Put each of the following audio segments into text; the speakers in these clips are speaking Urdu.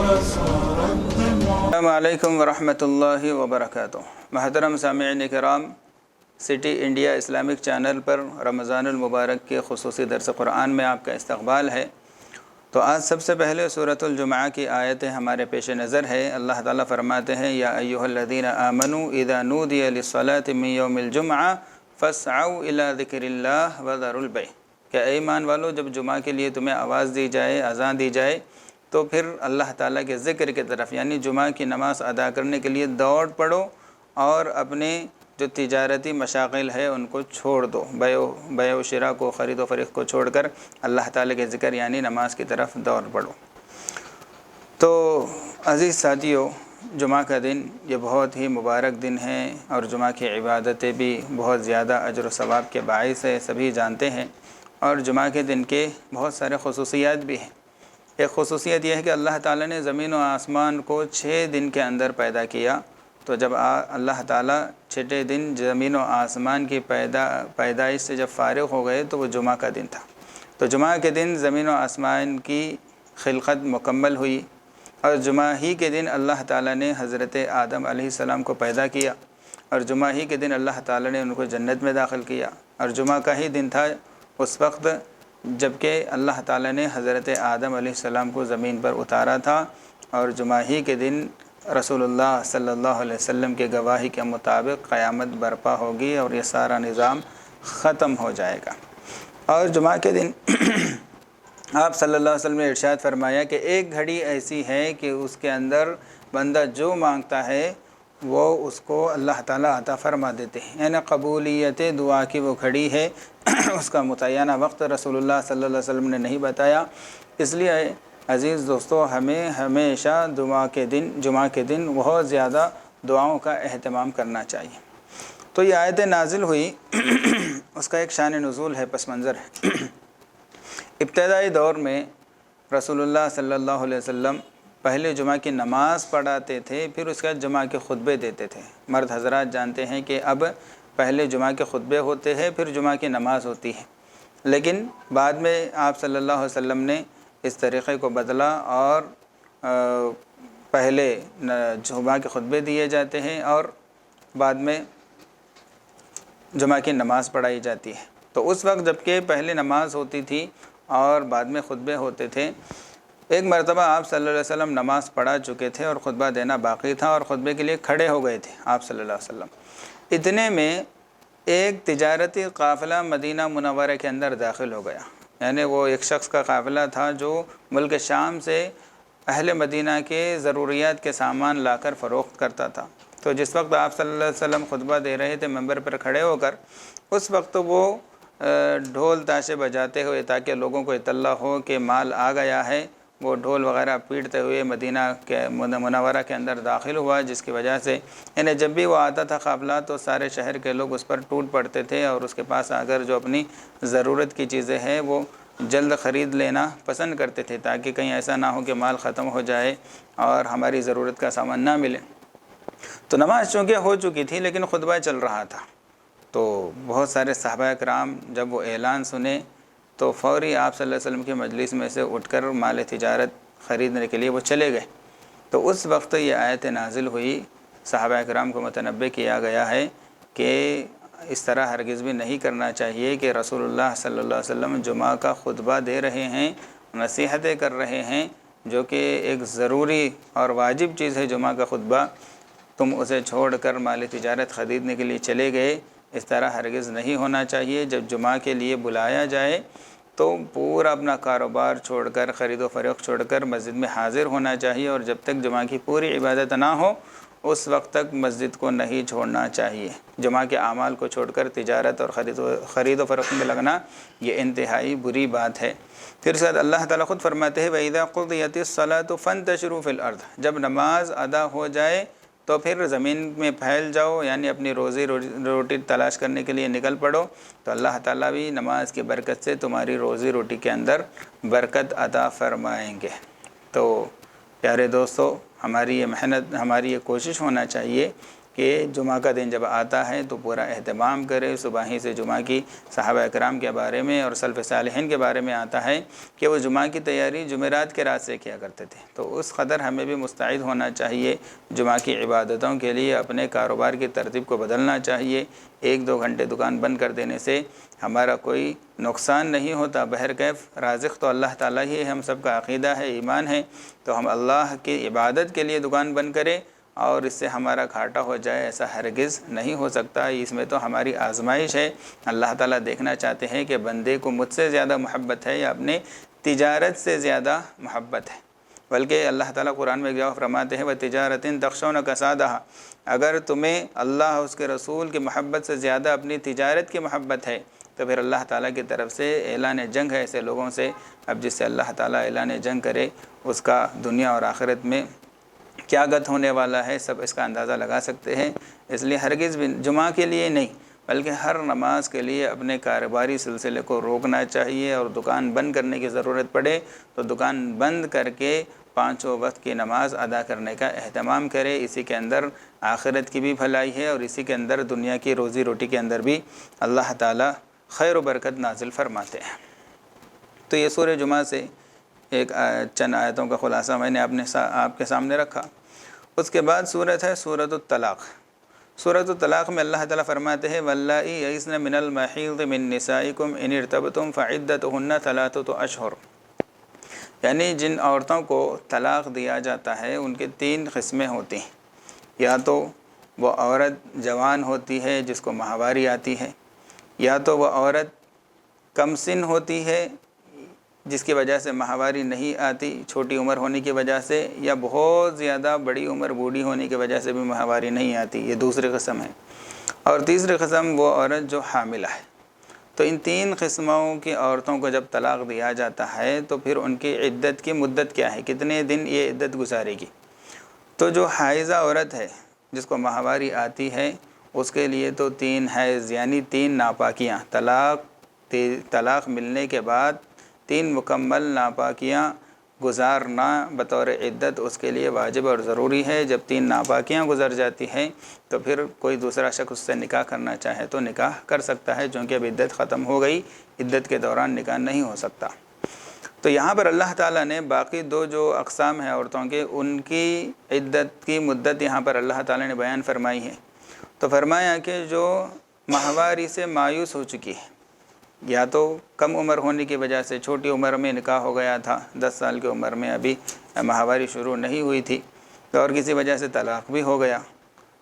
السلام علیکم ورحمۃ اللہ وبرکاتہ۔ محترم سامعین کرام، سٹی انڈیا اسلامک چینل پر رمضان المبارک کے خصوصی درس قرآن میں آپ کا استقبال ہے۔ تو آج سب سے پہلے سورۃ الجمعہ کی آیتیں ہمارے پیش نظر ہے۔ اللہ تعالیٰ فرماتے ہیں یا ایھا الذین آمنوا اذا نودی للصلاۃ من یوم الجمعہ فاسعوا الی ذکر اللہ وذروا البیع، کہ اے ایمان والو، جب جمعہ کے لیے تمہیں آواز دی جائے، اذان دی جائے، تو پھر اللہ تعالیٰ کے ذکر کی طرف یعنی جمعہ کی نماز ادا کرنے کے لیے دوڑ پڑو اور اپنے جو تجارتی مشاغل ہے ان کو چھوڑ دو، بیع و شراء کو، خرید و فروخت کو چھوڑ کر اللہ تعالیٰ کے ذکر یعنی نماز کی طرف دوڑ پڑو۔ تو عزیز ساتھیو، جمعہ کا دن یہ بہت ہی مبارک دن ہے اور جمعہ کی عبادتیں بھی بہت زیادہ اجر و ثواب کے باعث ہے، سبھی جانتے ہیں۔ اور جمعہ کے دن کے بہت سارے خصوصیات بھی ہیں۔ ایک خصوصیت یہ ہے کہ اللہ تعالیٰ نے زمین و آسمان کو 6 دن کے اندر پیدا کیا۔ تو جب اللہ تعالیٰ 6 دن زمین و آسمان کی پیدائش سے جب فارغ ہو گئے تو وہ جمعہ کا دن تھا۔ تو جمعہ کے دن زمین و آسمان کی خلقت مکمل ہوئی، اور جمعہ ہی کے دن اللہ تعالیٰ نے حضرت آدم علیہ السلام کو پیدا کیا، اور جمعہ ہی کے دن اللہ تعالیٰ نے ان کو جنت میں داخل کیا، اور جمعہ کا ہی دن تھا اس وقت جب کہ اللہ تعالیٰ نے حضرت آدم علیہ السلام کو زمین پر اتارا تھا، اور جمعہ ہی کے دن رسول اللہ صلی اللہ علیہ وسلم کے گواہی کے مطابق قیامت برپا ہوگی اور یہ سارا نظام ختم ہو جائے گا۔ اور جمعہ کے دن آپ صلی اللہ علیہ وسلم نے ارشاد فرمایا کہ ایک گھڑی ایسی ہے کہ اس کے اندر بندہ جو مانگتا ہے وہ اس کو اللہ تعالیٰ عطا فرما دیتے ہیں، یعنی قبولیت دعا کی وہ گھڑی ہے۔ اس کا متعینہ وقت رسول اللہ صلی اللہ علیہ وسلم نے نہیں بتایا، اس لیے عزیز دوستو ہمیں ہمیشہ جمعہ کے دن بہت زیادہ دعاؤں کا اہتمام کرنا چاہیے۔ تو یہ آیت نازل ہوئی، اس کا ایک شان نزول ہے، پس منظر ہے۔ ابتدائی دور میں رسول اللہ صلی اللہ علیہ وسلم پہلے جمعہ کی نماز پڑھاتے تھے، پھر اس کے بعد جمعہ کے خطبے دیتے تھے۔ مرد حضرات جانتے ہیں کہ اب پہلے جمعہ کے خطبے ہوتے ہیں، پھر جمعہ کی نماز ہوتی ہے، لیکن بعد میں آپ صلی اللہ علیہ وسلم نے اس طریقے کو بدلا اور پہلے جمعہ کے خطبے دیے جاتے ہیں اور بعد میں جمعہ کی نماز پڑھائی جاتی ہے۔ تو اس وقت جب کہ پہلے نماز ہوتی تھی اور بعد میں خطبے ہوتے تھے، ایک مرتبہ آپ صلی اللہ علیہ وسلم نماز پڑھا چکے تھے اور خطبہ دینا باقی تھا، اور خطبے کے لیے کھڑے ہو گئے تھے آپ صلی اللہ علیہ وسلم۔ اتنے میں ایک تجارتی قافلہ مدینہ منورہ کے اندر داخل ہو گیا، یعنی وہ ایک شخص کا قافلہ تھا جو ملک شام سے اہل مدینہ کے ضروریات کے سامان لا کر فروخت کرتا تھا۔ تو جس وقت آپ صلی اللہ علیہ وسلم خطبہ دے رہے تھے ممبر پر کھڑے ہو کر، اس وقت وہ ڈھول تاشے بجاتے ہوئے تاکہ لوگوں کو اطلاع ہو کہ مال آ گیا ہے، وہ ڈھول وغیرہ پیٹتے ہوئے مدینہ کے منورہ کے اندر داخل ہوا، جس کی وجہ سے یعنی جب بھی وہ آتا تھا قافلہ تو سارے شہر کے لوگ اس پر ٹوٹ پڑتے تھے اور اس کے پاس اگر جو اپنی ضرورت کی چیزیں ہیں وہ جلد خرید لینا پسند کرتے تھے، تاکہ کہیں ایسا نہ ہو کہ مال ختم ہو جائے اور ہماری ضرورت کا سامان نہ ملے۔ تو نماز چونکہ ہو چکی تھی لیکن خطبہ چل رہا تھا، تو بہت سارے صحابہ کرام جب وہ اعلان سنے تو فوری آپ صلی اللہ علیہ وسلم کی مجلس میں سے اٹھ کر مال تجارت خریدنے کے لیے وہ چلے گئے۔ تو اس وقت یہ آیت نازل ہوئی، صحابہ کرام کو متنبہ کیا گیا ہے کہ اس طرح ہرگز بھی نہیں کرنا چاہیے کہ رسول اللہ صلی اللہ علیہ وسلم جمعہ کا خطبہ دے رہے ہیں، نصیحتیں کر رہے ہیں، جو کہ ایک ضروری اور واجب چیز ہے جمعہ کا خطبہ، تم اسے چھوڑ کر مال تجارت خریدنے کے لیے چلے گئے۔ اس طرح ہرگز نہیں ہونا چاہیے۔ جب جمعہ کے لیے بلایا جائے تو پورا اپنا کاروبار چھوڑ کر، خرید و فروخت چھوڑ کر مسجد میں حاضر ہونا چاہیے، اور جب تک جمعہ کی پوری عبادت نہ ہو اس وقت تک مسجد کو نہیں چھوڑنا چاہیے۔ جمعہ کے اعمال کو چھوڑ کر تجارت اور خرید و فروخت میں لگنا یہ انتہائی بری بات ہے۔ پھر ساتھ اللہ تعالیٰ خود فرماتے ہیں وَإِذَا قُضِيَتِ الصَّلَاةُ فَانتَشِرُوا فِي الْأَرْضِ، جب نماز ادا ہو جائے تو پھر زمین میں پھیل جاؤ، یعنی اپنی روزی روٹی تلاش کرنے کے لیے نکل پڑو، تو اللہ تعالیٰ بھی نماز کی برکت سے تمہاری روزی روٹی کے اندر برکت عطا فرمائیں گے۔ تو پیارے دوستو، ہماری یہ محنت، ہماری یہ کوشش ہونا چاہیے کہ جمعہ کا دن جب آتا ہے تو پورا اہتمام کرے۔ صبح ہی سے جمعہ کی صحابہ اکرام کے بارے میں اور سلف صالحین کے بارے میں آتا ہے کہ وہ جمعہ کی تیاری جمعرات کے رات سے کیا کرتے تھے۔ تو اس قدر ہمیں بھی مستعد ہونا چاہیے جمعہ کی عبادتوں کے لیے، اپنے کاروبار کی ترتیب کو بدلنا چاہیے۔ 1-2 گھنٹے دکان بند کر دینے سے ہمارا کوئی نقصان نہیں ہوتا۔ بہرکیف رازق تو اللہ تعالیٰ ہی ہے، ہم سب کا عقیدہ ہے، ایمان ہے، تو ہم اللہ کی عبادت کے لیے دکان بند کریں اور اس سے ہمارا گھاٹا ہو جائے، ایسا ہرگز نہیں ہو سکتا۔ اس میں تو ہماری آزمائش ہے۔ اللہ تعالیٰ دیکھنا چاہتے ہیں کہ بندے کو مجھ سے زیادہ محبت ہے یا اپنے تجارت سے زیادہ محبت ہے۔ بلکہ اللہ تعالیٰ قرآن میں جواب فرماتے ہیں وَتِجَارَةٍ تَخْشَوْنَ كَسَادَهَا، اگر تمہیں اللہ اور اس کے رسول کی محبت سے زیادہ اپنی تجارت کی محبت ہے تو پھر اللہ تعالیٰ کی طرف سے اعلان جنگ ہے ایسے لوگوں سے۔ اب جس سے اللہ تعالیٰ اعلان جنگ کرے اس کا دنیا اور آخرت میں کیا گت ہونے والا ہے، سب اس کا اندازہ لگا سکتے ہیں۔ اس لیے ہرگز بھی جمعہ کے لیے نہیں بلکہ ہر نماز کے لیے اپنے کاروباری سلسلے کو روکنا چاہیے، اور دکان بند کرنے کی ضرورت پڑے تو دکان بند کر کے 5 وقت کی نماز ادا کرنے کا اہتمام کرے۔ اسی کے اندر آخرت کی بھی بھلائی ہے اور اسی کے اندر دنیا کی روزی روٹی کے اندر بھی اللہ تعالیٰ خیر و برکت نازل فرماتے ہیں۔ تو یہ سورہ جمعہ سے ایک چند آیتوں کا خلاصہ میں نے آپ کے سامنے رکھا۔ اس کے بعد سورت ہے سورۃ الطلاق۔ سورۃ الطلاق میں اللہ تعالیٰ فرماتے ہیں وَاللَّائِي يَئِسْنَ مِنَ الْمَحِيضِ مِن نِّسَائِكُمْ إِنِ ارْتَبْتُمْ فَعِدَّتُهُنَّ 3 أشهر، یعنی جن عورتوں کو طلاق دیا جاتا ہے ان کے 3 قسمیں ہوتی ہیں۔ یا تو وہ عورت جوان ہوتی ہے جس کو ماہواری آتی ہے، یا تو وہ عورت کم سن ہوتی ہے جس کی وجہ سے ماہواری نہیں آتی چھوٹی عمر ہونے کی وجہ سے، یا بہت زیادہ بڑی عمر بوڑھی ہونے کی وجہ سے بھی ماہواری نہیں آتی، یہ دوسری قسم ہے۔ اور تیسری قسم وہ عورت جو حاملہ ہے۔ تو ان 3 قسموں کی عورتوں کو جب طلاق دیا جاتا ہے تو پھر ان کی عدت کی مدت کیا ہے، کتنے دن یہ عدت گزارے گی۔ تو جو حائضہ عورت ہے جس کو ماہواری آتی ہے اس کے لیے تو 3 حیض یعنی 3 ناپاکیاں، طلاق ملنے کے بعد 3 مکمل ناپاکیاں گزارنا بطور عدت اس کے لیے واجب اور ضروری ہے۔ جب 3 ناپاکیاں گزر جاتی ہیں تو پھر کوئی دوسرا شخص اس سے نکاح کرنا چاہے تو نکاح کر سکتا ہے، چونکہ اب عدت ختم ہو گئی، عدت کے دوران نکاح نہیں ہو سکتا۔ تو یہاں پر اللہ تعالیٰ نے باقی 2 جو اقسام ہیں عورتوں کے ان کی عدت کی مدت یہاں پر اللہ تعالیٰ نے بیان فرمائی ہے۔ تو فرمایا کہ جو ماہواری سے مایوس ہو چکی ہے، یا تو کم عمر ہونے کی وجہ سے چھوٹی عمر میں نکاح ہو گیا تھا، 10 سال کی عمر میں ابھی ماہواری شروع نہیں ہوئی تھی، اور کسی وجہ سے طلاق بھی ہو گیا،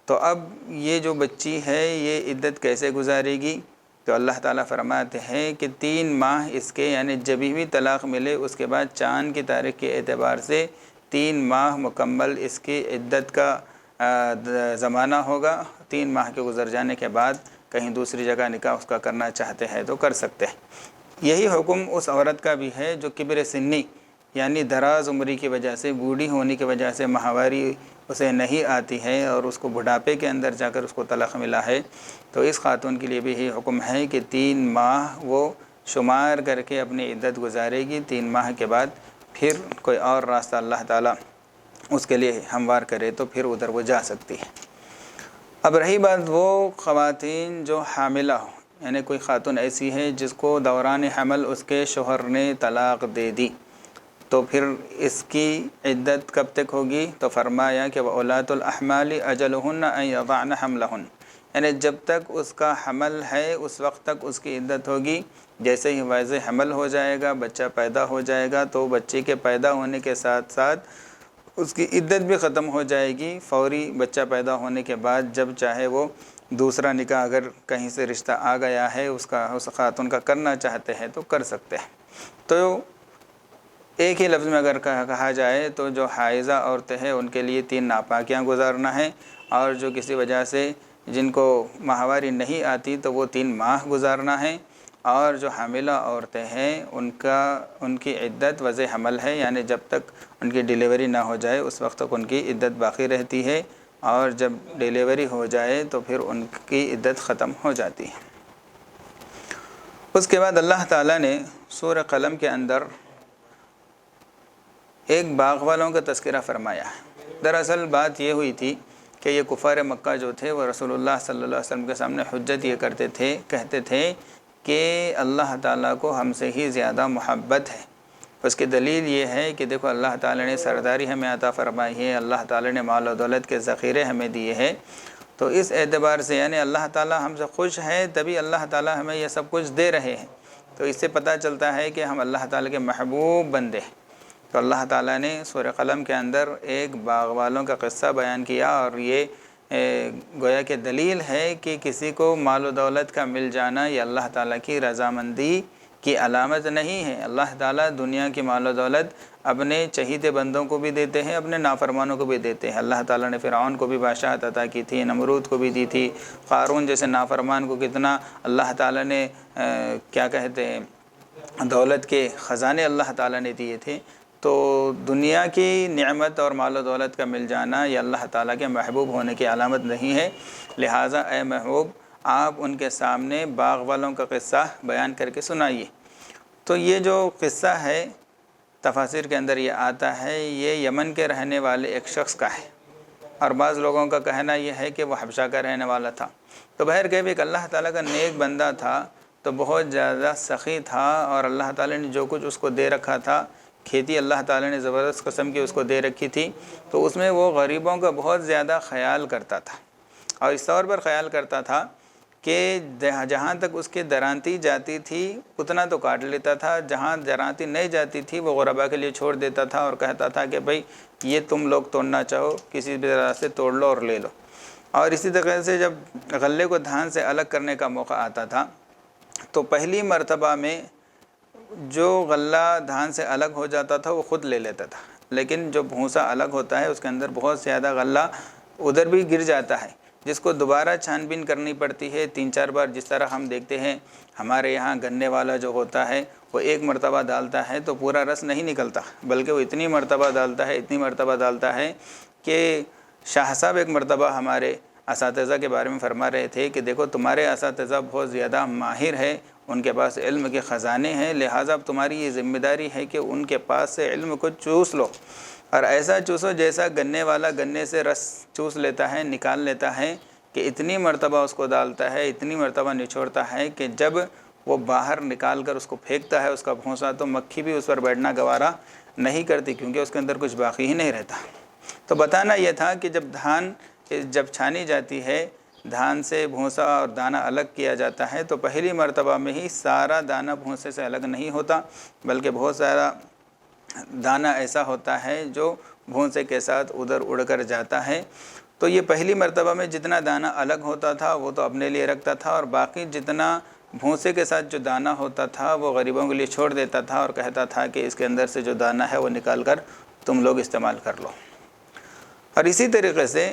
تو اب یہ جو بچی ہے یہ عدت کیسے گزارے گی؟ تو اللہ تعالیٰ فرماتے ہیں کہ 3 ماہ اس کے، یعنی جب بھی طلاق ملے اس کے بعد چاند کی تاریخ کے اعتبار سے 3 ماہ مکمل اس کی عدت کا زمانہ ہوگا۔ 3 ماہ کے گزر جانے کے بعد کہیں دوسری جگہ نکاح اس کا کرنا چاہتے ہیں تو کر سکتے ہیں۔ یہی حکم اس عورت کا بھی ہے جو کبر سنی یعنی دراز عمری کی وجہ سے، بوڑھی ہونے کی وجہ سے ماہواری اسے نہیں آتی ہے اور اس کو بڑھاپے کے اندر جا کر اس کو طلاق ملا ہے، تو اس خاتون کے لیے بھی یہی حکم ہے کہ 3 ماہ وہ شمار کر کے اپنی عدت گزارے گی۔ 3 ماہ کے بعد پھر کوئی اور راستہ اللہ تعالیٰ اس کے لیے ہموار کرے تو پھر ادھر وہ جا سکتی ہے۔ اب رہی بات وہ خواتین جو حاملہ ہوں، یعنی کوئی خاتون ایسی ہے جس کو دوران حمل اس کے شوہر نے طلاق دے دی، تو پھر اس کی عدت کب تک ہوگی؟ تو فرمایا کہ وَأُولَاتُ الْأَحْمَالِ أَجَلُهُنَّ أَن يَضَعْنَ حَمْلَهُنَّ، یعنی جب تک اس کا حمل ہے اس وقت تک اس کی عدت ہوگی۔ جیسے ہی واضح حمل ہو جائے گا، بچہ پیدا ہو جائے گا، تو بچے کے پیدا ہونے کے ساتھ ساتھ اس کی عدت بھی ختم ہو جائے گی۔ فوری بچہ پیدا ہونے کے بعد جب چاہے وہ دوسرا نکاح اگر کہیں سے رشتہ آ گیا ہے اس خاتون کا کرنا چاہتے ہیں تو کر سکتے ہیں۔ تو ایک ہی لفظ میں اگر کہا جائے تو جو حائضہ عورتیں ہیں ان کے لیے 3 ناپاکیاں گزارنا ہے، اور جو کسی وجہ سے جن کو ماہواری نہیں آتی تو وہ 3 ماہ گزارنا ہے، اور جو حاملہ عورتیں ہیں ان کی عدت وضع حمل ہے، یعنی جب تک ان کی ڈیلیوری نہ ہو جائے اس وقت تک ان کی عدت باقی رہتی ہے، اور جب ڈیلیوری ہو جائے تو پھر ان کی عدت ختم ہو جاتی ہے۔ اس کے بعد اللہ تعالیٰ نے سورہ قلم کے اندر ایک باغ والوں کا تذکرہ فرمایا ہے۔ دراصل بات یہ ہوئی تھی کہ یہ کفار مکہ جو تھے وہ رسول اللہ صلی اللہ علیہ وسلم کے سامنے حجت یہ کرتے تھے، کہتے تھے کہ اللہ تعالیٰ کو ہم سے ہی زیادہ محبت ہے۔ اس کی دلیل یہ ہے کہ دیکھو اللہ تعالیٰ نے سرداری ہمیں عطا فرمائی ہے، اللہ تعالیٰ نے مال و دولت کے ذخیرے ہمیں دیے ہیں، تو اس اعتبار سے یعنی اللہ تعالیٰ ہم سے خوش ہے، تبھی اللہ تعالیٰ ہمیں یہ سب کچھ دے رہے ہیں۔ تو اس سے پتہ چلتا ہے کہ ہم اللہ تعالیٰ کے محبوب بندے ہیں۔ تو اللہ تعالیٰ نے سورہ قلم کے اندر ایک باغ والوں کا قصہ بیان کیا، اور یہ گویا کہ دلیل ہے کہ کسی کو مال و دولت کا مل جانا یہ اللہ تعالیٰ کی رضامندی کی علامت نہیں ہے۔ اللہ تعالیٰ دنیا کی مال و دولت اپنے چہیتے بندوں کو بھی دیتے ہیں، اپنے نافرمانوں کو بھی دیتے ہیں۔ اللہ تعالیٰ نے فرعون کو بھی بادشاہت عطا کی تھی، نمرود کو بھی دی تھی، قارون جیسے نافرمان کو کتنا اللہ تعالیٰ نے کیا کہتے ہیں دولت کے خزانے اللہ تعالیٰ نے دیے تھے۔ تو دنیا کی نعمت اور مال و دولت کا مل جانا یہ اللہ تعالیٰ کے محبوب ہونے کی علامت نہیں ہے، لہٰذا اے محبوب آپ ان کے سامنے باغ والوں کا قصہ بیان کر کے سنائیے۔ تو یہ جو قصہ ہے تفاسیر کے اندر یہ آتا ہے، یہ یمن کے رہنے والے ایک شخص کا ہے، اور بعض لوگوں کا کہنا یہ ہے کہ وہ حبشہ کا رہنے والا تھا۔ تو بہرکیف ایک اللہ تعالیٰ کا نیک بندہ تھا، تو بہت زیادہ سخی تھا، اور اللہ تعالیٰ نے جو کچھ اس کو دے رکھا تھا، کھیتی اللہ تعالیٰ نے زبردست قسم کی اس کو دے رکھی تھی، تو اس میں وہ غریبوں کا بہت زیادہ خیال کرتا تھا، اور اس طور پر خیال کرتا تھا کہ جہاں تک اس کی درانتی جاتی تھی اتنا تو کاٹ لیتا تھا، جہاں درانتی نہیں جاتی تھی وہ غربا کے لیے چھوڑ دیتا تھا، اور کہتا تھا کہ بھئی یہ تم لوگ توڑنا چاہو کسی بھی طرح سے توڑ لو اور لے لو۔ اور اسی طرح سے جب غلے کو دھان سے الگ کرنے کا موقع آتا تھا تو پہلی مرتبہ میں جو غلہ دھان سے الگ ہو جاتا تھا وہ خود لے لیتا تھا، لیکن جو بھوسا الگ ہوتا ہے اس کے اندر بہت زیادہ غلہ ادھر بھی گر جاتا ہے، جس کو دوبارہ چھان بین کرنی پڑتی ہے 3-4 بار۔ جس طرح ہم دیکھتے ہیں ہمارے یہاں گنے والا جو ہوتا ہے وہ ایک مرتبہ ڈالتا ہے تو پورا رس نہیں نکلتا، بلکہ وہ اتنی مرتبہ ڈالتا ہے کہ شاہ صاحب ایک مرتبہ ہمارے اساتذہ کے بارے میں فرما رہے تھے کہ دیکھو تمہارے اساتذہ بہت زیادہ ماہر ہے، ان کے پاس علم کے خزانے ہیں، لہٰذا تمہاری یہ ذمہ داری ہے کہ ان کے پاس سے علم کو چوس لو، اور ایسا چوسو جیسا گنے والا گنے سے رس چوس لیتا ہے، نکال لیتا ہے، کہ اتنی مرتبہ اس کو ڈالتا ہے، اتنی مرتبہ نچوڑتا ہے کہ جب وہ باہر نکال کر اس کو پھینکتا ہے اس کا بھونسا، تو مکھی بھی اس پر بیٹھنا گوارا نہیں کرتی، کیونکہ اس کے اندر کچھ باقی ہی نہیں رہتا۔ تو بتانا یہ تھا کہ جب چھانی جاتی ہے، دھان سے بھونسا اور دانہ الگ کیا جاتا ہے، تو پہلی مرتبہ میں ہی سارا دانہ بھونسے سے الگ نہیں ہوتا، بلکہ بہت سارا دانہ ایسا ہوتا ہے جو بھونسے کے ساتھ ادھر اڑ کر جاتا ہے۔ تو یہ پہلی مرتبہ میں جتنا دانہ الگ ہوتا تھا وہ تو اپنے لیے رکھتا تھا، اور باقی جتنا بھونسے کے ساتھ جو دانہ ہوتا تھا وہ غریبوں کے لیے چھوڑ دیتا تھا، اور کہتا تھا کہ اس کے اندر سے جو دانہ ہے وہ نکال کر تم لوگ استعمال کر لو۔ اور اسی طریقے سے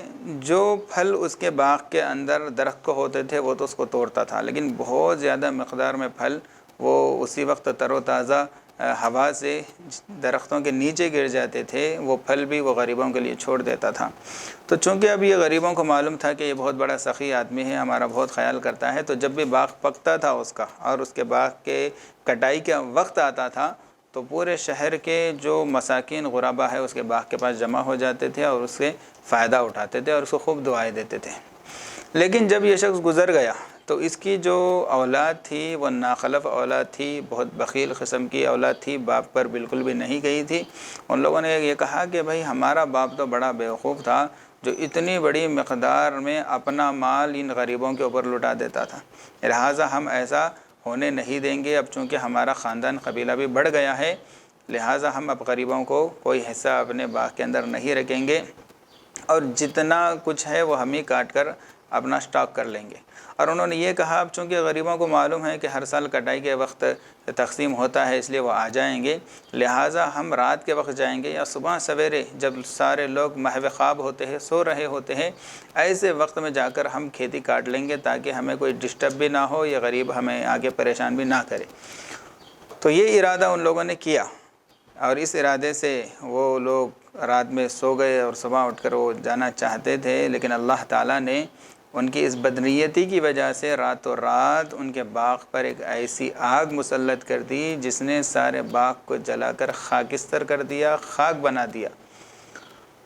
جو پھل اس کے باغ کے اندر درخت کو ہوتے تھے وہ تو اس کو توڑتا تھا، لیکن بہت زیادہ مقدار میں پھل وہ اسی وقت تر و تازہ ہوا سے درختوں کے نیچے گر جاتے تھے، وہ پھل بھی وہ غریبوں کے لیے چھوڑ دیتا تھا۔ تو چونکہ اب یہ غریبوں کو معلوم تھا کہ یہ بہت بڑا سخی آدمی ہے، ہمارا بہت خیال کرتا ہے، تو جب بھی باغ پکتا تھا اس کا اور اس کے باغ کے کٹائی کا وقت آتا تھا تو پورے شہر کے جو مساکین غربا ہے اس کے باغ کے پاس جمع ہو جاتے تھے اور اس سے فائدہ اٹھاتے تھے اور اس کو خوب دعائیں دیتے تھے۔ لیکن جب یہ شخص گزر گیا تو اس کی جو اولاد تھی وہ ناخلف اولاد تھی، بہت بخیل قسم کی اولاد تھی، باپ پر بالکل بھی نہیں گئی تھی۔ ان لوگوں نے یہ کہا کہ بھائی ہمارا باپ تو بڑا بیوقوف تھا جو اتنی بڑی مقدار میں اپنا مال ان غریبوں کے اوپر لٹا دیتا تھا، لہٰذا ہم ایسا ہونے نہیں دیں گے۔ اب چونکہ ہمارا خاندان قبیلہ بھی بڑھ گیا ہے، لہٰذا ہم اب غریبوں کو کوئی حصہ اپنے باغ کے اندر نہیں رکھیں گے، اور جتنا کچھ ہے وہ ہم ہی کاٹ کر اپنا سٹاک کر لیں گے۔ اور انہوں نے یہ کہا اب چونکہ غریبوں کو معلوم ہے کہ ہر سال کٹائی کے وقت تقسیم ہوتا ہے اس لیے وہ آ جائیں گے، لہٰذا ہم رات کے وقت جائیں گے یا صبح سویرے جب سارے لوگ محو خواب ہوتے ہیں، سو رہے ہوتے ہیں، ایسے وقت میں جا کر ہم کھیتی کاٹ لیں گے تاکہ ہمیں کوئی ڈسٹرب بھی نہ ہو یا غریب ہمیں آگے پریشان بھی نہ کرے۔ تو یہ ارادہ ان لوگوں نے کیا، اور اس ارادے سے وہ لوگ رات میں سو گئے اور صبح اٹھ کر وہ جانا چاہتے تھے، لیکن اللہ تعالیٰ نے ان کی اس بدنیتی کی وجہ سے راتوں رات ان کے باغ پر ایک ایسی آگ مسلط کر دی جس نے سارے باغ کو جلا کر خاکستر کر دیا، خاک بنا دیا۔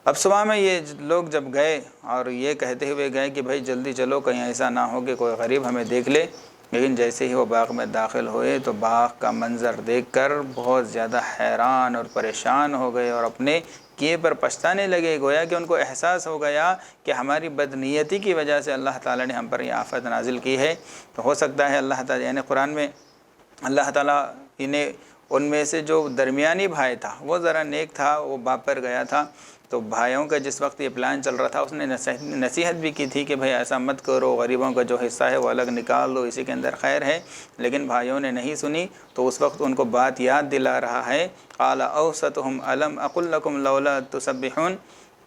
اب صبح میں یہ لوگ جب گئے اور یہ کہتے ہوئے گئے کہ بھائی جلدی چلو کہیں ایسا نہ ہو کہ کوئی غریب ہمیں دیکھ لے، لیکن جیسے ہی وہ باغ میں داخل ہوئے تو باغ کا منظر دیکھ کر بہت زیادہ حیران اور پریشان ہو گئے اور اپنے کیے پر پچھتانے لگے۔ گویا کہ ان کو احساس ہو گیا کہ ہماری بدنیتی کی وجہ سے اللہ تعالیٰ نے ہم پر یہ آفت نازل کی ہے۔ تو ہو سکتا ہے اللہ تعالیٰ یعنی قرآن میں اللہ تعالیٰ انہیں ان میں سے جو درمیانی بھائی تھا وہ ذرا نیک تھا، وہ باپ پر گیا تھا، تو بھائیوں کا جس وقت یہ پلان چل رہا تھا اس نے نصیحت بھی کی تھی کہ بھائی ایسا مت کرو، غریبوں کا جو حصہ ہے وہ الگ نکال دو، اسی کے اندر خیر ہے، لیکن بھائیوں نے نہیں سنی۔ تو اس وقت ان کو بات یاد دلا رہا ہے، قال اوسطہم الم اقل لکم لولا تسبحون،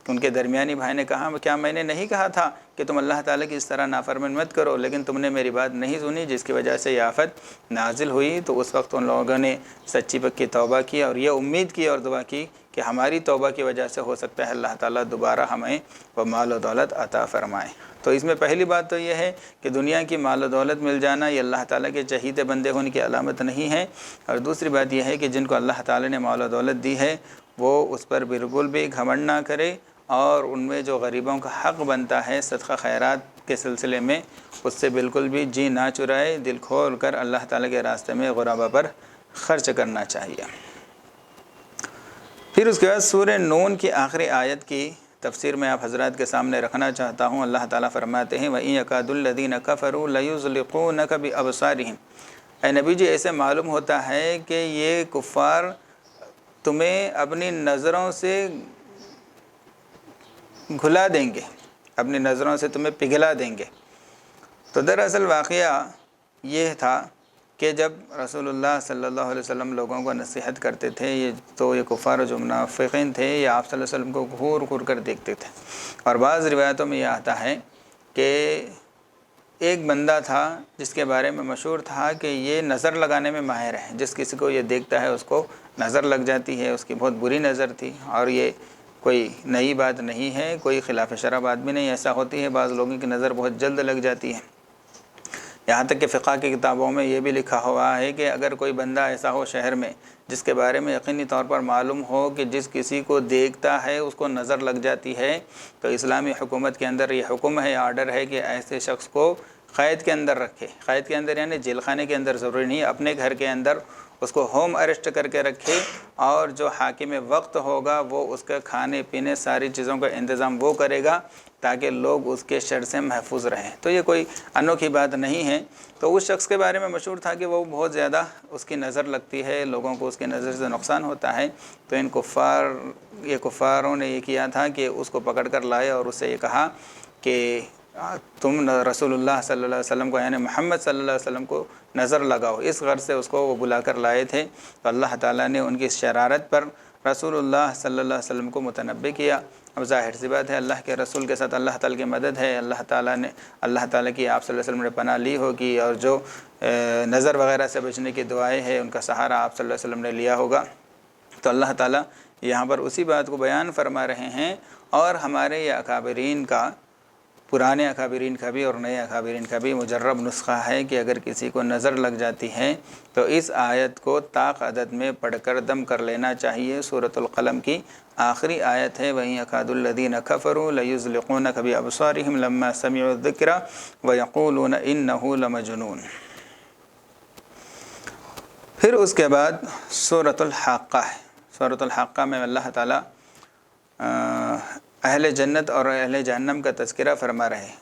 ان کے درمیانی بھائی نے کہا کیا میں نے نہیں کہا تھا کہ تم اللہ تعالیٰ کی اس طرح نافرمان مت کرو، لیکن تم نے میری بات نہیں سنی، جس کی وجہ سے یہ آفت نازل ہوئی۔ تو اس وقت ان لوگوں نے سچی پکی توبہ کی اور یہ امید کی اور دعا کی کہ ہماری توبہ کی وجہ سے ہو سکتا ہے اللہ تعالیٰ دوبارہ ہمیں وہ مال و دولت عطا فرمائے۔ تو اس میں پہلی بات تو یہ ہے کہ دنیا کی مال و دولت مل جانا یہ اللہ تعالیٰ کے چہیتے بندے ہونے کی علامت نہیں ہے، اور دوسری بات یہ ہے کہ جن کو اللہ تعالیٰ نے مال و دولت دی ہے وہ اس پر بالکل بھی گھمنڈ نہ کرے، اور ان میں جو غریبوں کا حق بنتا ہے صدقہ خیرات کے سلسلے میں اس سے بالکل بھی جی نہ چرائے، دل کھول کر اللہ تعالیٰ کے راستے میں غربا پر خرچ کرنا چاہیے۔ پھر اس کے بعد سورہ نون کی آخری آیت کی تفسیر میں آپ حضرات کے سامنے رکھنا چاہتا ہوں۔ اللہ تعالیٰ فرماتے ہیں وَإِن يَكَادُ الَّذِينَ كَفَرُوا لَيُزْلِقُونَكَ بِأَبْصَارِهِمْ، اے نبی جی ایسے معلوم ہوتا ہے کہ یہ کفار تمہیں اپنی نظروں سے گھلا دیں گے، اپنی نظروں سے تمہیں پگھلا دیں گے۔ تو دراصل واقعہ یہ تھا کہ جب رسول اللہ صلی اللہ علیہ وسلم لوگوں کو نصیحت کرتے تھے، یہ کفار جو منافقین تھے یہ آپ صلی اللہ علیہ وسلم کو گھور گھور کر دیکھتے تھے، اور بعض روایتوں میں یہ آتا ہے کہ ایک بندہ تھا جس کے بارے میں مشہور تھا کہ یہ نظر لگانے میں ماہر ہے، جس کسی کو یہ دیکھتا ہے اس کو نظر لگ جاتی ہے، اس کی بہت بری نظر تھی، اور یہ کوئی نئی بات نہیں ہے، کوئی خلاف شرع بات بھی نہیں، ایسا ہوتی ہے بعض لوگوں کی نظر بہت جلد لگ جاتی ہے۔ یہاں تک کہ فقہ کی کتابوں میں یہ بھی لکھا ہوا ہے کہ اگر کوئی بندہ ایسا ہو شہر میں جس کے بارے میں یقینی طور پر معلوم ہو کہ جس کسی کو دیکھتا ہے اس کو نظر لگ جاتی ہے، تو اسلامی حکومت کے اندر یہ حکم ہے، آرڈر ہے کہ ایسے شخص کو قید کے اندر رکھے۔ قید کے اندر یعنی جیل خانے کے اندر ضروری نہیں، اپنے گھر کے اندر اس کو ہوم اریسٹ کر کے رکھے، اور جو حاکم وقت ہوگا وہ اس کا کھانے پینے ساری چیزوں کا انتظام وہ کرے گا تاکہ لوگ اس کے شر سے محفوظ رہیں۔ تو یہ کوئی انوکھی بات نہیں ہے۔ تو اس شخص کے بارے میں مشہور تھا کہ وہ بہت زیادہ اس کی نظر لگتی ہے، لوگوں کو اس کی نظر سے نقصان ہوتا ہے۔ تو کفاروں نے یہ کیا تھا کہ اس کو پکڑ کر لائے اور اس سے یہ کہا کہ تم رسول اللہ صلی اللہ علیہ وسلم کو یعنی محمد صلی اللہ علیہ وسلم کو نظر لگاؤ، اس غرض سے اس کو وہ بلا کر لائے تھے۔ تو اللہ تعالیٰ نے ان کی شرارت پر رسول اللہ صلی اللہ علیہ وسلم کو متنبع کیا۔ اب ظاہر سی بات ہے اللہ کے رسول کے ساتھ اللہ تعالیٰ کی مدد ہے، اللہ تعالیٰ کی آپ صلی اللہ علیہ وسلم نے پناہ لی ہوگی، اور جو نظر وغیرہ سے بچنے کی دعائیں ہیں ان کا سہارا آپ صلی اللہ علیہ وسلم نے لیا ہوگا۔ تو اللہ تعالیٰ یہاں پر اسی بات کو بیان فرما رہے ہیں، اور ہمارے یہ اکابرین کا، پرانے اکابرین کا بھی اور نئے اکابرین کا بھی مجرب نسخہ ہے کہ اگر کسی کو نظر لگ جاتی ہے تو اس آیت کو طاق عدد میں پڑھ کر دم کر لینا چاہیے۔ سورۃ القلم کی آخری آیت ہے وَإِن يَكَادُ الَّذِينَ كَفَرُوا لَيُزْلِقُونَكَ بِأَبْصَارِهِمْ لَمَّا سَمِعُوا الذِّكْرَ وَيَقُولُونَ إِنَّهُ لَمَجْنُونٌ۔ پھر اس کے بعد سورۃ الحاقہ ہے۔ سورۃ الحاقہ میں اللہ تعالیٰ اہل جنت اور اہل جہنم کا تذکرہ فرما رہے ہیں۔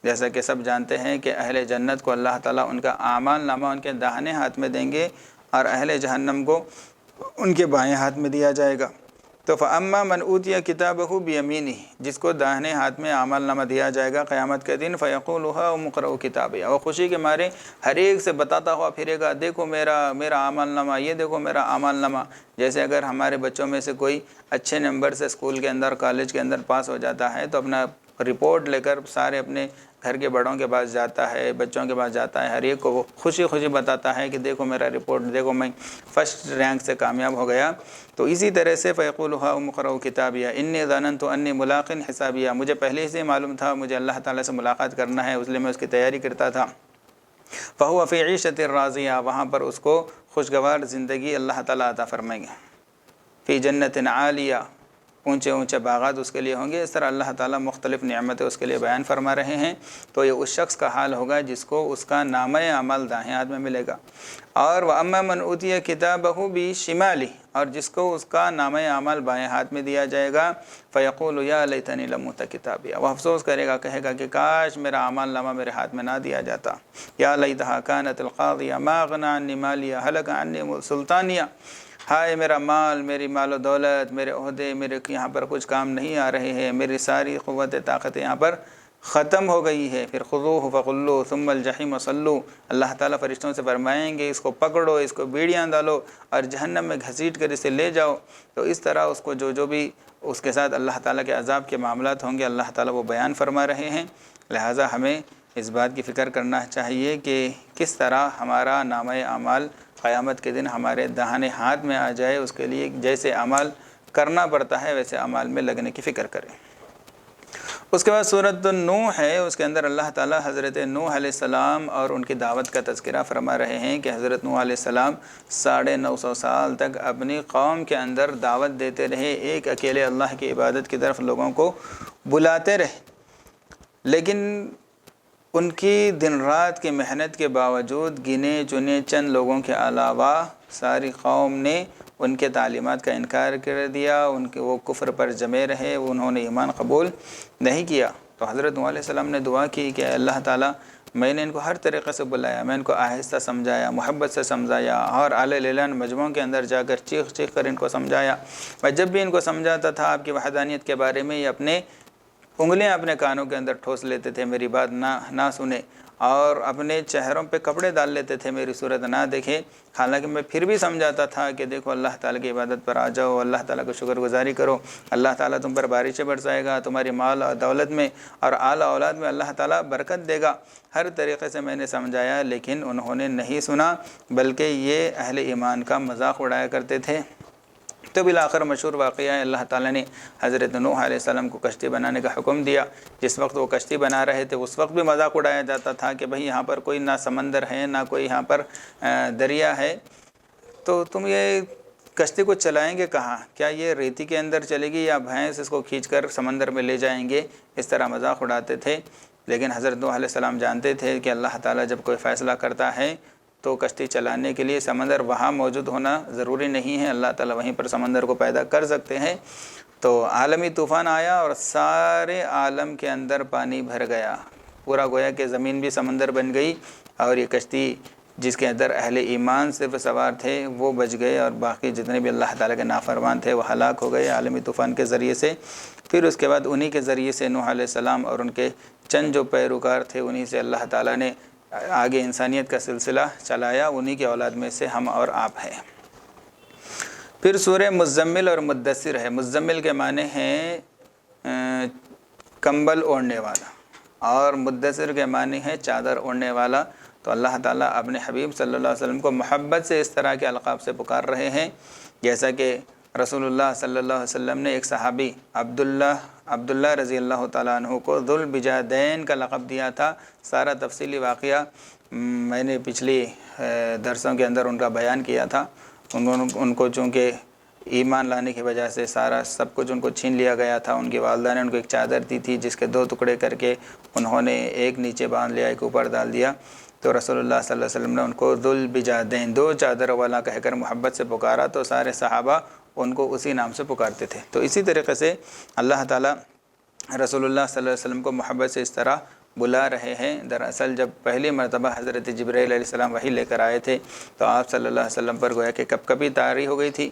جیسا کہ سب جانتے ہیں کہ اہل جنت کو اللہ تعالیٰ ان کا اعمال نامہ ان کے داہنے ہاتھ میں دیں گے، اور اہل جہنم کو ان کے بائیں ہاتھ میں دیا جائے گا۔ تو فَأَمَّا مَنْ أُوتِيَ كِتَابَهُ بِيَمِينِهِ، جس کو داہنے ہاتھ میں اعمال نامہ دیا جائے گا قیامت کے دن، فَيَقُولُ هَاؤْمُ اقْرَءُوا كِتَابِيَهْ، وہ خوشی کے مارے ہر ایک سے بتاتا ہوا پھرے گا دیکھو میرا اعمال نامہ، یہ دیکھو میرا اعمال نامہ۔ جیسے اگر ہمارے بچوں میں سے کوئی اچھے نمبر سے اسکول کے اندر کالج کے اندر پاس ہو جاتا ہے تو اپنا رپورٹ لے کر سارے اپنے گھر کے بڑوں کے پاس جاتا ہے، بچوں کے پاس جاتا ہے، ہر ایک کو وہ خوشی خوشی بتاتا ہے کہ دیکھو میرا رپورٹ، دیکھو میں فرسٹ رینک سے کامیاب ہو گیا۔ تو اسی طرح سے فَيَقُولُ هَاؤْمُ اقْرَءُوا كِتَابِيَهْ إِنِّي ظَنَنْتُ أَنِّي مُلَاقٍ حِسَابِيَهْ، مجھے پہلے ہی سے معلوم تھا مجھے اللہ تعالیٰ سے ملاقات کرنا ہے، اس لیے میں اس کی تیاری کرتا تھا۔ فَهُوَ فِي عِيشَةٍ رَاضِيَةٍ، وہاں پر اس کو خوشگوار زندگی اللہ تعالیٰ عطا فرمائیں گے۔ فِي جَنَّةٍ عَالِيَةٍ، اونچے اونچے باغات اس کے لیے ہوں گے۔ اس طرح اللہ تعالیٰ مختلف نعمتیں اس کے لیے بیان فرما رہے ہیں۔ تو یہ اس شخص کا حال ہوگا جس کو اس کا نامہ اعمال دائیں ہاتھ میں ملے گا۔ اور وَأَمَّا مَنْ أُوتِيَ كِتَابَهُ بِشِمَالِهِ، اور جس کو اس کا نامہ اعمال بائیں ہاتھ میں دیا جائے گا، فَيَقُولُ يَا لَيْتَنِي لَمْ أُوتَ كِتَابِيَهْ، وہ افسوس کرے گا، کہے گا کہ کاش میرا اعمال نامہ میرے ہاتھ میں نہ دیا جاتا۔ یا لیتہا کانت القاضیہ ما اغنی عنی مالیہ ہلک عنی سلطانیہ، ہائے میرا مال، میری مال و دولت، میرے عہدے میرے یہاں پر کچھ کام نہیں آ رہے ہیں، میری ساری قوت طاقت یہاں پر ختم ہو گئی ہے۔ پھر خذوہ فغلوہ ثم الجحیم صلوہ، اللہ تعالیٰ فرشتوں سے فرمائیں گے اس کو پکڑو، اس کو بیڑیاں ڈالو اور جہنم میں گھسیٹ کر اسے لے جاؤ۔ تو اس طرح اس کو جو بھی اس کے ساتھ اللہ تعالیٰ کے عذاب کے معاملات ہوں گے اللہ تعالیٰ وہ بیان فرما رہے ہیں۔ لہٰذا ہمیں اس بات کی فکر کرنا چاہیے کہ کس طرح ہمارا نامہ اعمال قیامت کے دن ہمارے داہنے ہاتھ میں آ جائے، اس کے لیے جیسے اعمال کرنا پڑتا ہے ویسے اعمال میں لگنے کی فکر کریں۔ اس کے بعد سورۃ نوح ہے، اس کے اندر اللہ تعالیٰ حضرت نوح علیہ السلام اور ان کی دعوت کا تذکرہ فرما رہے ہیں کہ حضرت نوح علیہ السلام 950 سال تک اپنی قوم کے اندر دعوت دیتے رہے، ایک اکیلے اللہ کی عبادت کی طرف لوگوں کو بلاتے رہے، لیکن ان کی دن رات کی محنت کے باوجود گنے چنے چند لوگوں کے علاوہ ساری قوم نے ان کے تعلیمات کا انکار کر دیا، ان کے وہ کفر پر جمے رہے، انہوں نے ایمان قبول نہیں کیا۔ تو حضرت نوح علیہ السلام نے دعا کی کہ اللہ تعالیٰ میں نے ان کو ہر طریقے سے بلایا، میں ان کو آہستہ سمجھایا، محبت سے سمجھایا، اور اعلی لیلان مجموعوں کے اندر جا کر چیخ چیخ کر ان کو سمجھایا۔ میں جب بھی ان کو سمجھاتا تھا آپ کی وحدانیت کے بارے میں، یہ اپنے انگلیاں اپنے کانوں کے اندر ٹھوس لیتے تھے، میری بات نہ سنے، اور اپنے چہروں پہ کپڑے ڈال لیتے تھے، میری صورت نہ دیکھے۔ حالانکہ میں پھر بھی سمجھاتا تھا کہ دیکھو اللہ تعالیٰ کی عبادت پر آ جاؤ، اللہ تعالیٰ کو شکر گزاری کرو، اللہ تعالیٰ تم پر بارشیں برسائے گا، تمہاری مال اور دولت میں اور اعلیٰ اولاد میں اللہ تعالیٰ برکت دے گا۔ ہر طریقے سے میں نے سمجھایا، لیکن انہوں نے نہیں سنا، بلکہ یہ اہل ایمان کا مذاق اڑایا کرتے تھے۔ تو بالآخر مشہور واقعہ ہے، اللہ تعالیٰ نے حضرت نوح علیہ السلام کو کشتی بنانے کا حکم دیا۔ جس وقت وہ کشتی بنا رہے تھے اس وقت بھی مذاق اڑایا جاتا تھا کہ بھئی یہاں پر کوئی نہ سمندر ہے نہ کوئی یہاں پر دریا ہے، تو تم یہ کشتی کو چلائیں گے کہاں؟ کیا یہ ریتی کے اندر چلے گی یا بھینس اس کو کھینچ کر سمندر میں لے جائیں گے؟ اس طرح مذاق اڑاتے تھے۔ لیکن حضرت نوح علیہ السلام جانتے تھے کہ اللہ تعالیٰ جب کوئی فیصلہ کرتا ہے تو کشتی چلانے کے لیے سمندر وہاں موجود ہونا ضروری نہیں ہے، اللہ تعالیٰ وہیں پر سمندر کو پیدا کر سکتے ہیں۔ تو عالمی طوفان آیا اور سارے عالم کے اندر پانی بھر گیا، پورا گویا کہ زمین بھی سمندر بن گئی، اور یہ کشتی جس کے اندر اہل ایمان صرف سوار تھے وہ بچ گئے، اور باقی جتنے بھی اللہ تعالیٰ کے نافرمان تھے وہ ہلاک ہو گئے عالمی طوفان کے ذریعے سے۔ پھر اس کے بعد انہی کے ذریعے سے نوح علیہ السلام اور ان کے چند جو پیروکار تھے انہی سے اللہ تعالیٰ نے آگے انسانیت کا سلسلہ چلایا، انہی کے اولاد میں سے ہم اور آپ ہیں۔ پھر سورہ مزمل اور مدثر ہے۔ مزمل کے معنی ہیں کمبل اوڑھنے والا، اور مدثر کے معنی ہے چادر اوڑھنے والا۔ تو اللہ تعالیٰ اپنے حبیب صلی اللہ علیہ وسلم کو محبت سے اس طرح کے القاب سے پکار رہے ہیں، جیسا کہ رسول اللہ صلی اللہ علیہ وسلم نے ایک صحابی عبداللہ رضی اللہ تعالیٰ عنہ کو ذو البجادین کا لقب دیا تھا۔ سارا تفصیلی واقعہ میں نے پچھلی درسوں کے اندر ان کا بیان کیا تھا۔ ان کو چونکہ ایمان لانے کی وجہ سے سب کچھ ان کو چھین لیا گیا تھا، ان کی والدہ نے ان کو ایک چادر دی تھی جس کے 2 ٹکڑے کر کے انہوں نے ایک نیچے باندھ لیا، ایک اوپر ڈال دیا۔ تو رسول اللہ صلی اللہ علیہ وسلم نے ان کو ذو البجادین، 2 چادروں والا کہہ کر محبت سے پکارا، تو سارے صحابہ ان کو اسی نام سے پکارتے تھے۔ تو اسی طریقے سے اللہ تعالیٰ رسول اللہ صلی اللہ علیہ وسلم کو محبت سے اس طرح بلا رہے ہیں۔ دراصل جب پہلی مرتبہ حضرت جبرائیل علیہ السلام وحی لے کر آئے تھے تو آپ صلی اللہ علیہ وسلم پر گویا کہ کبھی طاری ہو گئی تھی۔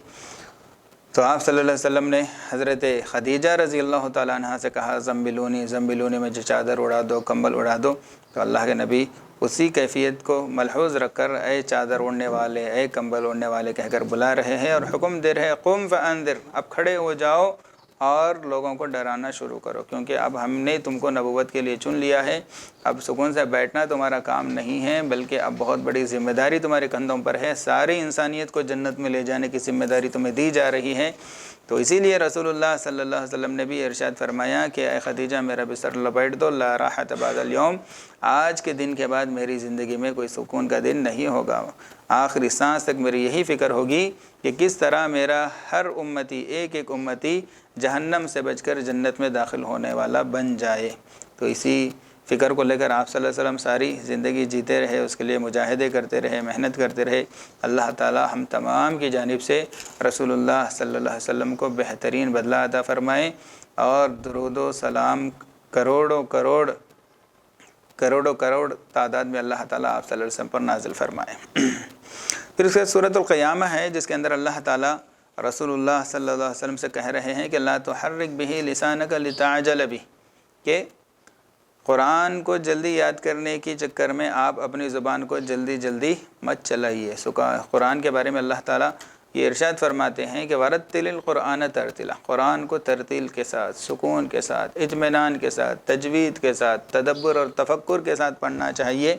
تو آپ صلی اللہ علیہ وسلم نے حضرت خدیجہ رضی اللہ تعالیٰ عنہ سے کہا زمبلونی مجھے چادر اڑا دو، کمبل اڑا دو۔ تو اللہ کے نبی اسی کیفیت کو ملحوظ رکھ کر اے چادر اوڑھنے والے، اے کمبل اوڑھنے والے کہہ کر بلا رہے ہیں، اور حکم دے رہے ہیں قم فانذر، اب کھڑے ہو جاؤ اور لوگوں کو ڈرانا شروع کرو، کیونکہ اب ہم نے تم کو نبوت کے لیے چن لیا ہے۔ اب سکون سے بیٹھنا تمہارا کام نہیں ہے، بلکہ اب بہت بڑی ذمہ داری تمہارے کندھوں پر ہے۔ ساری انسانیت کو جنت میں لے جانے کی ذمہ داری تمہیں دی جا رہی ہے، تو اسی لیے رسول اللہ صلی اللہ علیہ وسلم نے بھی ارشاد فرمایا کہ اے خدیجہ میرا بستر لپیٹ دو، لا راحت بعد اليوم، آج کے دن کے بعد میری زندگی میں کوئی سکون کا دن نہیں ہوگا، آخری سانس تک میری یہی فکر ہوگی کہ کس طرح میرا ہر امتی، ایک ایک امتی جہنم سے بچ کر جنت میں داخل ہونے والا بن جائے۔ تو اسی فکر کو لے کر آپ صلی اللہ علیہ وسلم ساری زندگی جیتے رہے، اس کے لیے مجاہدے کرتے رہے، محنت کرتے رہے۔ اللہ تعالی ہم تمام کی جانب سے رسول اللہ صلی اللہ علیہ وسلم کو بہترین بدلہ عطا فرمائے، اور درود و سلام کروڑوں کروڑ تعداد میں اللہ تعالی آپ صلی اللہ علیہ وسلم پر نازل فرمائے۔ پھر اس کے سورۃ القیامہ ہے، جس کے اندر اللہ تعالی رسول اللہ صلی اللہ علیہ وسلم سے کہہ رہے ہیں کہ لا تحرک بہ لسانک لتعجل بہ، کہ قرآن کو جلدی یاد کرنے کی چکر میں آپ اپنی زبان کو جلدی مت چلائیے۔ قرآن کے بارے میں اللہ تعالیٰ یہ ارشاد فرماتے ہیں کہ وَرَتِّلِ الْقُرْآنَ تَرْتِيلًا، قرآن کو ترتیل کے ساتھ، سکون کے ساتھ، اطمینان کے ساتھ، تجوید کے ساتھ، تدبر اور تفکر کے ساتھ پڑھنا چاہیے۔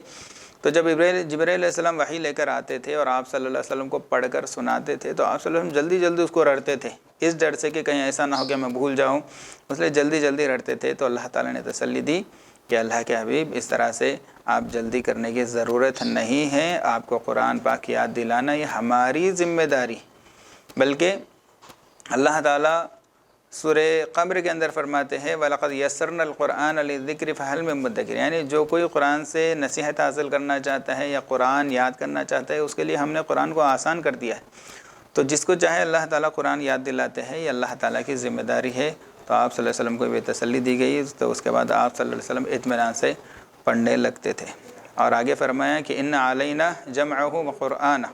تو جب جبرائیل علیہ السلام وحی لے کر آتے تھے اور آپ صلی اللہ علیہ وسلم کو پڑھ کر سناتے تھے، تو آپ صلی اللہ علیہ وسلم جلدی اس کو رٹتے تھے، اس ڈر سے کہ کہیں ایسا نہ ہو کہ میں بھول جاؤں، اس لیے جلدی رٹتے تھے۔ تو اللہ تعالیٰ نے تسلی دی کہ اللہ کے حبیب اس طرح سے آپ جلدی کرنے کی ضرورت نہیں ہے، آپ کو قرآن پاک یاد دلانا یہ ہماری ذمہ داری، بلکہ اللہ تعالیٰ سورہ قمر کے اندر فرماتے ہیں وَلَقَدْ يَسَّرْنَا الْقُرْآنَ لِلذِّكْرِ فَهَلْ مِن مُدَّكِرٍ، یعنی جو کوئی قرآن سے نصیحت حاصل کرنا چاہتا ہے یا قرآن یاد کرنا چاہتا ہے، اس کے لیے ہم نے قرآن کو آسان کر دیا ہے۔ تو جس کو چاہے اللہ تعالیٰ قرآن یاد دلاتے ہیں، یہ اللہ تعالیٰ کی ذمہ داری ہے۔ تو آپ صلی اللہ علیہ وسلم کو بھی تسلی دی گئی، تو اس کے بعد آپ صلی اللہ علیہ وسلم اطمینان سے پڑھنے لگتے تھے۔ اور آگے فرمایا کہ ان علینا جمعہ وقرآنہ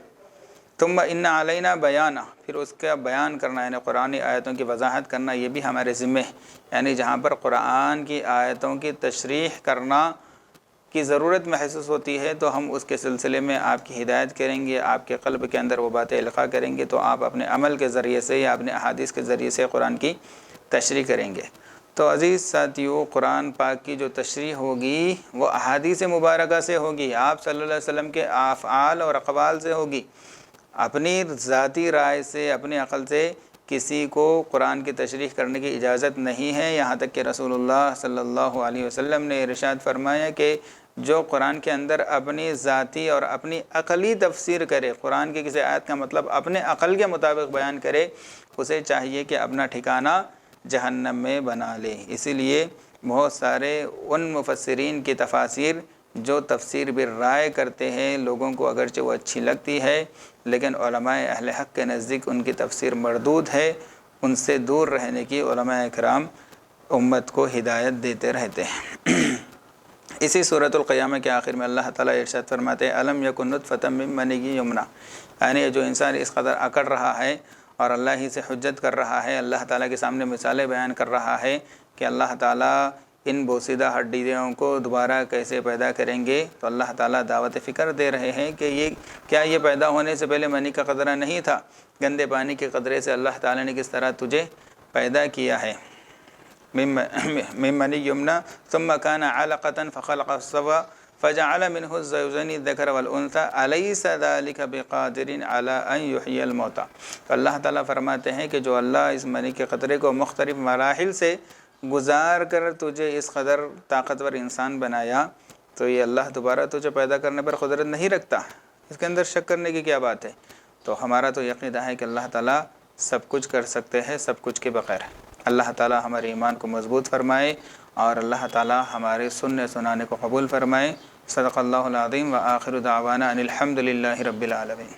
ثم ان علینا بیانہ، پھر اس کا بیان کرنا یعنی قرآنی آیتوں کی وضاحت کرنا یہ بھی ہمارے ذمہ ہے، یعنی جہاں پر قرآن کی آیتوں کی تشریح کرنا کی ضرورت محسوس ہوتی ہے تو ہم اس کے سلسلے میں آپ کی ہدایت کریں گے، آپ کے قلب کے اندر وہ باتیں القاء کریں گے، تو آپ اپنے عمل کے ذریعے سے یا اپنے احادیث کے ذریعے سے قرآن کی تشریح کریں گے۔ تو عزیز ساتھیو، قرآن پاک کی جو تشریح ہوگی وہ احادیث مبارکہ سے ہوگی، آپ صلی اللہ علیہ وسلم کے افعال اور اقوال سے ہوگی۔ اپنی ذاتی رائے سے، اپنی عقل سے کسی کو قرآن کی تشریح کرنے کی اجازت نہیں ہے، یہاں تک کہ رسول اللہ صلی اللہ علیہ وسلم نے ارشاد فرمایا کہ جو قرآن کے اندر اپنی ذاتی اور اپنی عقلی تفسیر کرے، قرآن کی کسی آیت کا مطلب اپنے عقل کے مطابق بیان کرے، اسے چاہیے کہ اپنا ٹھکانہ جہنم میں بنا لے۔ اسی لیے بہت سارے ان مفسرین کی تفاسیر جو تفسیر بالرائے کرتے ہیں، لوگوں کو اگرچہ وہ اچھی لگتی ہے، لیکن علماء اہل حق کے نزدیک ان کی تفسیر مردود ہے، ان سے دور رہنے کی علماء کرام امت کو ہدایت دیتے رہتے ہیں۔ اسی سورۃ القیامہ کے آخر میں اللہ تعالیٰ ارشاد فرماتے ہیں الم یکن نطفۃ من منی یمنا، یعنی جو انسان اس قدر اکڑ رہا ہے اور اللہ ہی سے حجت کر رہا ہے، اللہ تعالیٰ کے سامنے مثالیں بیان کر رہا ہے کہ اللہ تعالیٰ ان بوسیدہ ہڈیوں کو دوبارہ کیسے پیدا کریں گے، تو اللہ تعالیٰ دعوت فکر دے رہے ہیں کہ یہ پیدا ہونے سے پہلے منی کا قطرہ نہیں تھا، گندے پانی کے قطرے سے اللہ تعالیٰ نے کس طرح تجھے پیدا کیا ہے۔ من منی یمنا ثم کان علقۃ فخلق فسوى فجعل منه الزوجین الذکر والانثى الیس ذلک بقادر علی ان یحیی الموتى، تو اللہ تعالیٰ فرماتے ہیں کہ جو اللہ اس منی کے قطرے کو مختلف مراحل سے گزار کر تجھے اس قدر طاقتور انسان بنایا، تو یہ اللہ دوبارہ تجھے پیدا کرنے پر قدرت نہیں رکھتا، اس کے اندر شک کرنے کی کیا بات ہے؟ تو ہمارا تو یقین ہے کہ اللہ تعالیٰ سب کچھ کر سکتے ہیں، سب کچھ کے بغیر۔ اللہ تعالیٰ ہمارے ایمان کو مضبوط فرمائے اور اللہ تعالیٰ ہمارے سننے سنانے کو قبول فرمائے۔ صدق اللہ العظیم وآخر دعوانا ان الحمد للہ رب العالمین۔